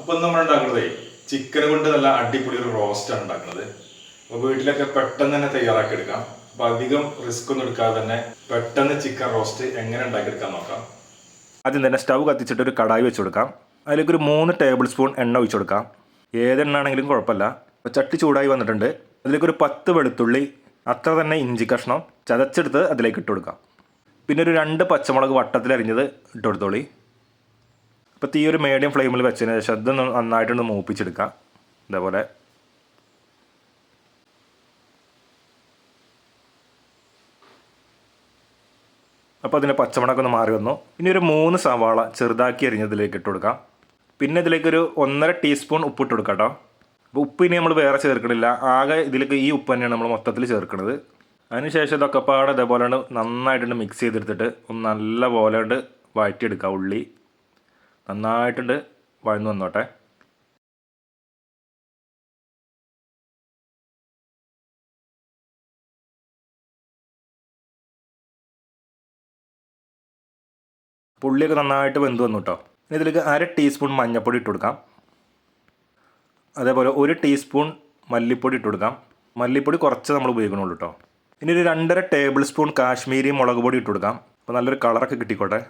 അപ്പോൾ നമ്മൾ ഉണ്ടാക്കുന്നത് ചിക്കൻ കൊണ്ട് നല്ല അടിപൊളി ഒരു റോസ്റ്റാണ് ഉണ്ടാക്കുന്നത്. അപ്പോൾ വീട്ടിലൊക്കെ പെട്ടെന്ന് തന്നെ തയ്യാറാക്കി എടുക്കാം. അപ്പോൾ അധികം റിസ്ക് ഒന്നും എടുക്കാതെ തന്നെ പെട്ടെന്ന് ചിക്കൻ റോസ്റ്റ് എങ്ങനെ ഉണ്ടാക്കിയെടുക്കാൻ നോക്കാം. ആദ്യം തന്നെ സ്റ്റൗ കത്തിച്ചിട്ട് ഒരു കടായി വെച്ച് കൊടുക്കാം. അതിലേക്ക് ഒരു 3 ടേബിൾ സ്പൂൺ എണ്ണ ഒഴിച്ചു കൊടുക്കാം. ഏതെണ്ണ ആണെങ്കിലും കുഴപ്പമില്ല. അപ്പോൾ ചട്ടി ചൂടായി വന്നിട്ടുണ്ട്. അതിലേക്ക് ഒരു 10 വെളുത്തുള്ളി, അത്ര തന്നെ ഇഞ്ചി കഷ്ണം ചതച്ചെടുത്ത് അതിലേക്ക് ഇട്ട് കൊടുക്കാം. പിന്നെ ഒരു 2 പച്ചമുളക് വട്ടത്തിലരിഞ്ഞത് ഇട്ട് കൊടുത്തോളി. അപ്പോൾ തീ ഒരു മീഡിയം ഫ്ലെയിമിൽ വെച്ചതിന് ശേഷം ഇത് നന്നായിട്ടൊന്ന് മൂപ്പിച്ചെടുക്കാം. ഇതേപോലെ അപ്പോൾ അതിൻ്റെ പച്ചമുളകൊക്കെ ഒന്ന് മാറി വന്നു. ഇനി ഒരു 3 സവാള ചെറുതാക്കി അരിഞ്ഞതിലേക്ക് ഇട്ട് കൊടുക്കാം. പിന്നെ ഇതിലേക്കൊരു 1.5 ടീസ്പൂൺ ഉപ്പിട്ട് കൊടുക്കാം കേട്ടോ. അപ്പോൾ ഉപ്പ് ഇനി നമ്മൾ വേറെ ചേർക്കണില്ല, ആകെ ഇതിലേക്ക് ഈ ഉപ്പ് തന്നെയാണ് നമ്മൾ മൊത്തത്തിൽ ചേർക്കുന്നത്. അതിനുശേഷം ഇതൊക്കെ പാടെ ഇതേപോലെ നന്നായിട്ടുണ്ട് മിക്സ് ചെയ്തെടുത്തിട്ട് ഒന്ന് നല്ല പോലെ വഴറ്റിയെടുക്കുക. ഉള്ളി നന്നായിട്ടുണ്ട് വഴന്നു വന്നോട്ടെ. ഉള്ളിയൊക്കെ നന്നായിട്ട് വെന്ത് വന്നു കേട്ടോ. ഇനി ഇതിലേക്ക് 1/2 ടീസ്പൂൺ മഞ്ഞൾപ്പൊടി ഇട്ട് കൊടുക്കാം. അതേപോലെ 1 ടീസ്പൂൺ മല്ലിപ്പൊടി ഇട്ട് കൊടുക്കാം. മല്ലിപ്പൊടി കുറച്ച് നമ്മൾ ഉപയോഗിക്കണുള്ളൂ കേട്ടോ. ഇനി ഒരു 2.5 ടേബിൾ സ്പൂൺ കാശ്മീരി മുളക് പൊടി ഇട്ട് കൊടുക്കാം. അപ്പോൾ നല്ലൊരു കളറൊക്കെ കിട്ടിക്കോട്ടെ.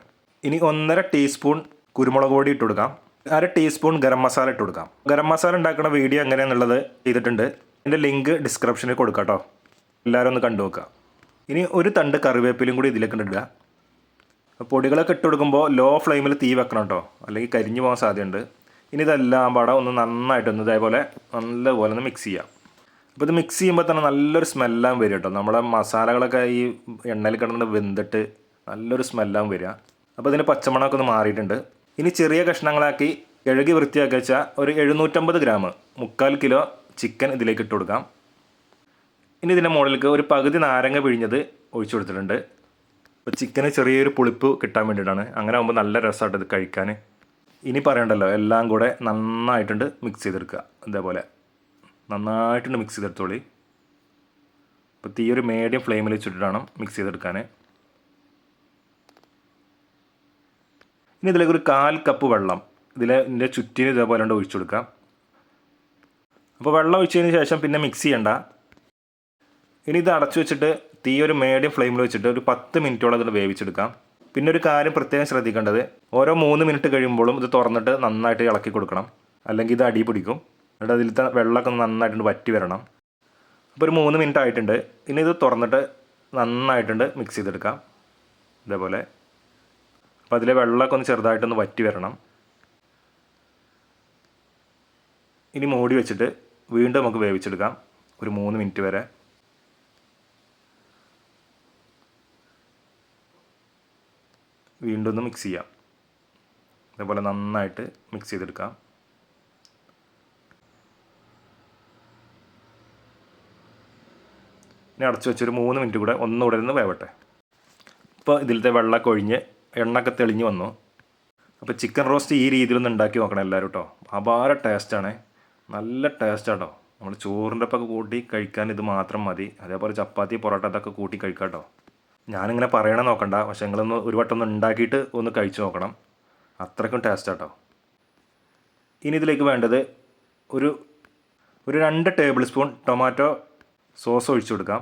ഇനി 1.5 ടീസ്പൂൺ കുരുമുളക് പൊടി ഇട്ട് കൊടുക്കാം. 1/2 ടീസ്പൂൺ ഗരം മസാല ഇട്ട് കൊടുക്കാം. ഗരം മസാല ഉണ്ടാക്കുന്ന വീഡിയോ എങ്ങനെയാണെന്നുള്ളത് ചെയ്തിട്ടുണ്ട്. ഇതിൻ്റെ ലിങ്ക് ഡിസ്ക്രിപ്ഷനിൽ കൊടുക്കാം കേട്ടോ. എല്ലാവരും ഒന്ന് കണ്ടു നോക്കുക. ഇനി ഒരു തണ്ട് കറിവേപ്പിലും കൂടി ഇതിലേക്ക് ഇടുക. പൊടികളൊക്കെ ഇട്ട് കൊടുക്കുമ്പോൾ ലോ ഫ്ലെയിമിൽ തീ വെക്കണം കേട്ടോ, അല്ലെങ്കിൽ കരിഞ്ഞു പോകാൻ സാധ്യതയുണ്ട്. ഇനി ഇതെല്ലാം പാടെ ഒന്ന് നന്നായിട്ടൊന്ന് ഇതേപോലെ നല്ലപോലെ ഒന്ന് മിക്സ് ചെയ്യാം. അപ്പോൾ ഇത് മിക്സ് ചെയ്യുമ്പോൾ തന്നെ നല്ലൊരു സ്മെല്ലാം വരും കേട്ടോ. നമ്മുടെ മസാലകളൊക്കെ ഈ എണ്ണയിൽ കിടന്നിട്ട് വെന്തിട്ട് നല്ലൊരു സ്മെല്ലാം വരിക. അപ്പോൾ ഇതിന് പച്ചമണമൊക്കെ ഒന്ന് മാറിയിട്ടുണ്ട്. ഇനി ചെറിയ കഷ്ണങ്ങളാക്കി കഴുകി വൃത്തിയാക്കി വെച്ചാൽ ഒരു 750 ഗ്രാം 3/4 കിലോ ചിക്കൻ ഇതിലേക്ക് ഇട്ട് കൊടുക്കാം. ഇനി ഇതിൻ്റെ മുകളിലേക്ക് ഒരു പകുതി നാരങ്ങ പിഴിഞ്ഞത് ഒഴിച്ചു കൊടുത്തിട്ടുണ്ട്. അപ്പോൾ ചിക്കന് ചെറിയൊരു പുളിപ്പ് കിട്ടാൻ വേണ്ടിയിട്ടാണ്. അങ്ങനെ ആകുമ്പോൾ നല്ല രസമായിട്ട് ഇത് കഴിക്കാൻ. ഇനി പറയണ്ടല്ലോ, എല്ലാം കൂടെ നന്നായിട്ടുണ്ട് മിക്സ് ചെയ്തെടുക്കുക. ഇതേപോലെ നന്നായിട്ടുണ്ട് മിക്സ് ചെയ്തെടുത്തോളി. അപ്പോൾ തീ ഒരു മീഡിയം ഫ്ലെയിമിൽ വെച്ചിട്ട് വേണം മിക്സ് ചെയ്തെടുക്കാൻ. ഇനി ഇതിലേക്ക് ഒരു 1/4 കപ്പ് വെള്ളം ഇതിൻ്റെ ചുറ്റിന് ഇതേപോലെ ഒഴിച്ചു കൊടുക്കാം. അപ്പോൾ വെള്ളം ഒഴിച്ചതിന് ശേഷം പിന്നെ മിക്സ് ചെയ്യണ്ട. ഇനി ഇത് അടച്ചു വെച്ചിട്ട് തീ ഒരു മീഡിയം ഫ്ലെയിമിൽ വെച്ചിട്ട് ഒരു 10 മിനിറ്റോളം ഇത് വേവിച്ചെടുക്കാം. പിന്നെ ഒരു കാര്യം പ്രത്യേകം ശ്രദ്ധിക്കേണ്ടത്, ഓരോ 3 മിനിറ്റ് കഴിയുമ്പോഴും ഇത് തുറന്നിട്ട് നന്നായിട്ട് ഇളക്കി കൊടുക്കണം, അല്ലെങ്കിൽ ഇത് അടി പിടിക്കും. എന്നിട്ട് അതിലത്തെ വെള്ളമൊക്കെ നന്നായിട്ടുണ്ട് വറ്റി വരണം. അപ്പോൾ ഒരു 3 മിനിറ്റ് ആയിട്ടുണ്ട്. ഇനി ഇത് തുറന്നിട്ട് നന്നായിട്ടുണ്ട് മിക്സ് ചെയ്തെടുക്കാം. ഇതേപോലെ അപ്പോൾ അതിലെ വെള്ളമൊക്കെ ഒന്ന് ചെറുതായിട്ടൊന്ന് വറ്റി വരണം. ഇനി മൂടി വെച്ചിട്ട് വീണ്ടും നമുക്ക് വേവിച്ചെടുക്കാം ഒരു 3 മിനിറ്റ് വരെ. വീണ്ടും ഒന്ന് മിക്സ് ചെയ്യാം. അതേപോലെ നന്നായിട്ട് മിക്സ് ചെയ്തെടുക്കാം. ഇനി അടച്ചു വെച്ചൊരു 3 മിനിറ്റ് കൂടെ ഒന്നുകൂടെ ഒന്ന് വേവട്ടെ. ഇപ്പോൾ ഇതിലത്തെ വെള്ളമൊക്കെ ഒഴിഞ്ഞ് എണ്ണയൊക്കെ തെളിഞ്ഞ് വന്നു. അപ്പോൾ ചിക്കൻ റോസ്റ്റ് ഈ രീതിയിലൊന്ന് ഉണ്ടാക്കി നോക്കണം എല്ലാവരും കേട്ടോ. അപാര ടേസ്റ്റാണ്, നല്ല ടേസ്റ്റാട്ടോ. നമ്മൾ ചോറിൻ്റെ ഒപ്പം കൂട്ടി കഴിക്കാൻ ഇത് മാത്രം മതി. അതേപോലെ ചപ്പാത്തി പൊറോട്ട ഇതൊക്കെ കൂട്ടി കഴിക്കാം കേട്ടോ. ഞാനിങ്ങനെ പറയണേ നോക്കണ്ട, പക്ഷേ നിങ്ങളൊന്ന് ഒരു വട്ടം ഒന്ന് ഉണ്ടാക്കിയിട്ട് ഒന്ന് കഴിച്ച് നോക്കണം. അത്രയ്ക്കും ടേസ്റ്റാട്ടോ. ഇനി ഇതിലേക്ക് വേണ്ടത് ഒരു 2 ടേബിൾ സ്പൂൺ ടൊമാറ്റോ സോസ് ഒഴിച്ചു കൊടുക്കാം.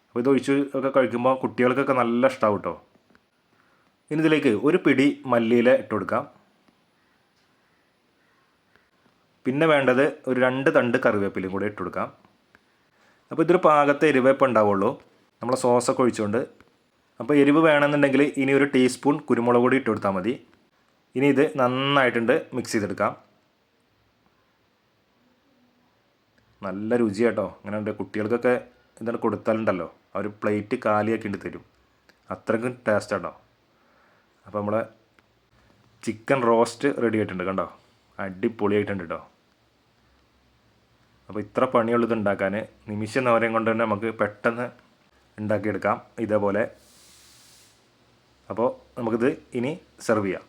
അപ്പോൾ ഇത് ഒഴിച്ച് ഒക്കെ കഴിക്കുമ്പോൾ കുട്ടികൾക്കൊക്കെ നല്ല ഇഷ്ടമാവും കേട്ടോ. ഇനി ഇതിലേക്ക് ഒരു പിടി മല്ലിയില ഇട്ട് കൊടുക്കാം. പിന്നെ വേണ്ടത് ഒരു 2 തണ്ട് കറിവേപ്പിലയും കൂടെ ഇട്ട് കൊടുക്കാം. അപ്പോൾ ഇതൊരു പാകത്തെ എരിവേപ്പ് ഉണ്ടാവുള്ളൂ നമ്മളെ സോസൊക്കെ ഒഴിച്ചുകൊണ്ട്. അപ്പോൾ എരിവ് വേണമെന്നുണ്ടെങ്കിൽ ഇനി ഒരു ടീസ്പൂൺ കുരുമുളക് പൊടി ഇട്ട് കൊടുത്താൽ മതി. ഇനി ഇത് നന്നായിട്ടുണ്ട് മിക്സ് ചെയ്തെടുക്കാം. നല്ല രുചിയാട്ടോ. അങ്ങനെ ഉണ്ട്, കുട്ടികൾക്കൊക്കെ എന്താണ് കൊടുത്താലുണ്ടല്ലോ അവർ പ്ലേറ്റ് കാലിയാക്കി ഇട്ട് തരും. അത്രയ്ക്കും ടേസ്റ്റാട്ടോ. അപ്പോൾ നമ്മളെ ചിക്കൻ റോസ്റ്റ് റെഡി ആയിട്ടുണ്ട് കണ്ടോ, അടിപൊളിയായിട്ടുണ്ട് കേട്ടോ. അപ്പോൾ ഇത്ര പണിയുള്ളത് ഉണ്ടാക്കാൻ, നിമിഷ നേരം കൊണ്ട് തന്നെ നമുക്ക് പെട്ടെന്ന് ഉണ്ടാക്കിയെടുക്കാം ഇതേപോലെ. അപ്പോൾ നമുക്കിത് ഇനി സെർവ് ചെയ്യാം.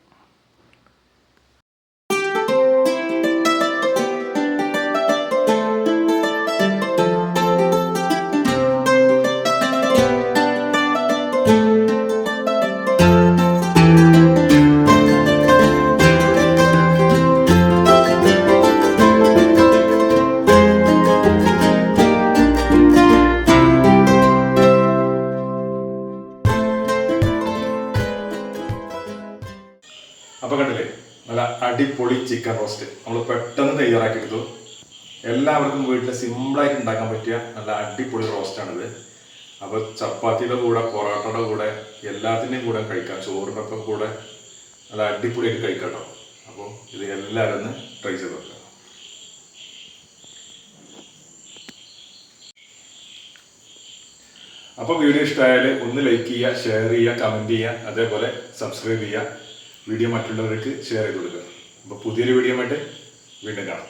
അപ്പോൾ കണ്ടില്ലേ, നല്ല അടിപൊളി ചിക്കൻ റോസ്റ്റ് നമ്മൾ പെട്ടെന്ന് തയ്യാറാക്കിയെടുത്തു. എല്ലാവർക്കും വീട്ടിൽ സിമ്പിളായിട്ട് ഉണ്ടാക്കാൻ പറ്റിയ നല്ല അടിപൊളി റോസ്റ്റാണിത്. അപ്പോൾ ചപ്പാത്തിയുടെ കൂടെ, പൊറോട്ടയുടെ കൂടെ, എല്ലാത്തിൻ്റെയും കൂടെ കഴിക്കാം. ചോറിൻ്റെ ഒക്കെ കൂടെ നല്ല അടിപൊളിയായിട്ട് കഴിക്കാം കേട്ടോ. അപ്പോൾ ഇത് എല്ലാവരും ഒന്ന് ട്രൈ ചെയ്ത് നോക്കുക. അപ്പോൾ വീഡിയോ ഇഷ്ടമായാൽ ഒന്ന് ലൈക്ക് ചെയ്യുക, ഷെയർ ചെയ്യുക, കമൻറ്റ് ചെയ്യുക, അതേപോലെ സബ്സ്ക്രൈബ് ചെയ്യുക. വീഡിയോ മറ്റുള്ളവർക്ക് ഷെയർ ചെയ്ത് കൊടുക്കുക. അപ്പോൾ പുതിയൊരു വീഡിയോ ആയിട്ട് വീണ്ടും കാണാം.